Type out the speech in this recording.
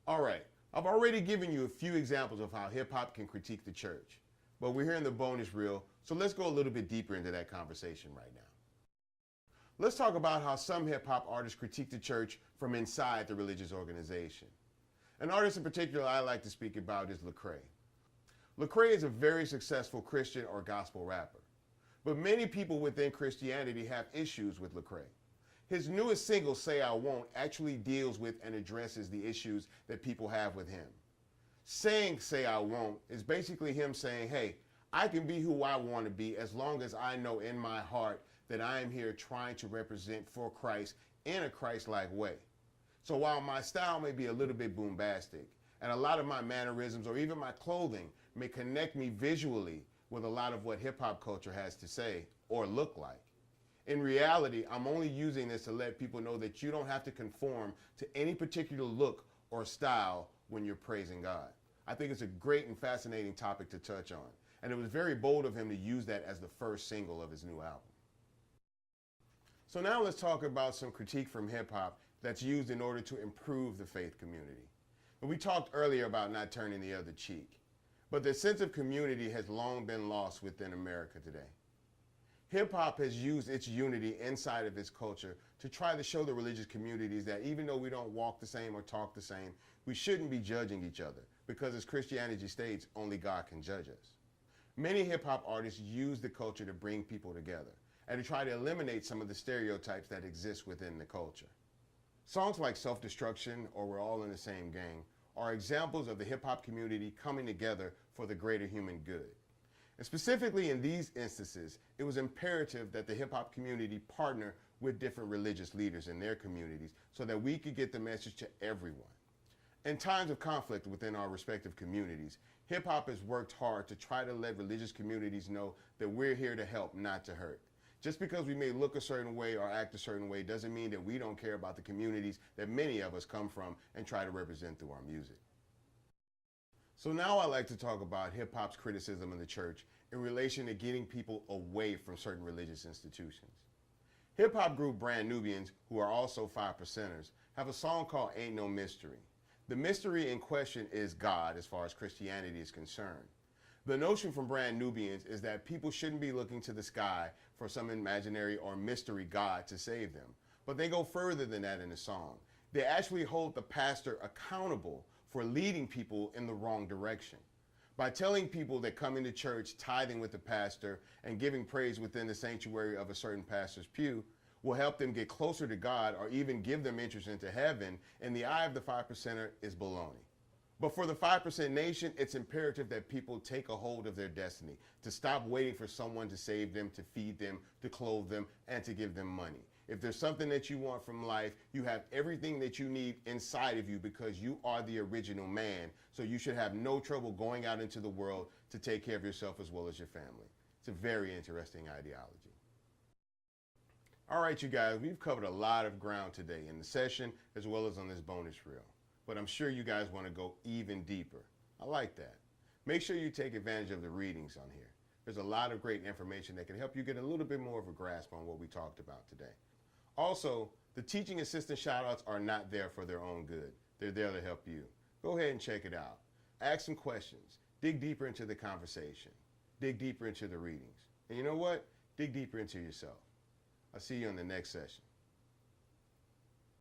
All right, I've already given you a few examples of how hip hop can critique the church, but we're here in the bonus reel, so let's go a little bit deeper into that conversation right now. Let's talk about how some hip hop artists critique the church from inside the religious organization. An artist in particular I like to speak about is Lecrae. Lecrae is a very successful Christian or gospel rapper, but many people within Christianity have issues with Lecrae. His newest single, Say I Won't, actually deals with and addresses the issues that people have with him. Saying Say I Won't is basically him saying, hey, I can be who I want to be as long as I know in my heart that I am here trying to represent for Christ in a Christ-like way. So while my style may be a little bit bombastic, and a lot of my mannerisms or even my clothing may connect me visually with a lot of what hip-hop culture has to say or look like, in reality, I'm only using this to let people know that you don't have to conform to any particular look or style when you're praising God. I think it's a great and fascinating topic to touch on, and it was very bold of him to use that as the first single of his new album. So now let's talk about some critique from hip-hop that's used in order to improve the faith community. And we talked earlier about not turning the other cheek, but the sense of community has long been lost within America today. Hip-hop has used its unity inside of its culture to try to show the religious communities that even though we don't walk the same or talk the same, we shouldn't be judging each other, because as Christianity states, only God can judge us. Many hip-hop artists use the culture to bring people together and to try to eliminate some of the stereotypes that exist within the culture. Songs like Self-Destruction or We're All in the Same Gang are examples of the hip-hop community coming together for the greater human good. And specifically in these instances, it was imperative that the hip-hop community partner with different religious leaders in their communities so that we could get the message to everyone. In times of conflict within our respective communities, hip-hop has worked hard to try to let religious communities know that we're here to help, not to hurt. Just because we may look a certain way or act a certain way doesn't mean that we don't care about the communities that many of us come from and try to represent through our music. So now I'd like to talk about hip-hop's criticism of the church in relation to getting people away from certain religious institutions. Hip-hop group Brand Nubians, who are also 5%ers, have a song called Ain't No Mystery. The mystery in question is God as far as Christianity is concerned. The notion from Brand Nubians is that people shouldn't be looking to the sky for some imaginary or mystery God to save them. But they go further than that in the song. They actually hold the pastor accountable for leading people in the wrong direction. By telling people that coming to church, tithing with the pastor, and giving praise within the sanctuary of a certain pastor's pew will help them get closer to God or even give them entrance into heaven, in the eye of the 5%er is baloney. But for the 5% nation, it's imperative that people take a hold of their destiny, to stop waiting for someone to save them, to feed them, to clothe them, and to give them money. If there's something that you want from life, you have everything that you need inside of you because you are the original man. So you should have no trouble going out into the world to take care of yourself as well as your family. It's a very interesting ideology. All right, you guys, we've covered a lot of ground today in the session as well as on this bonus reel. But I'm sure you guys want to go even deeper. I like that. Make sure you take advantage of the readings on here. There's a lot of great information that can help you get a little bit more of a grasp on what we talked about today. Also, the teaching assistant shoutouts are not there for their own good. They're there to help you. Go ahead and check it out. Ask some questions. Dig deeper into the conversation. Dig deeper into the readings. And you know what? Dig deeper into yourself. I'll see you on the next session.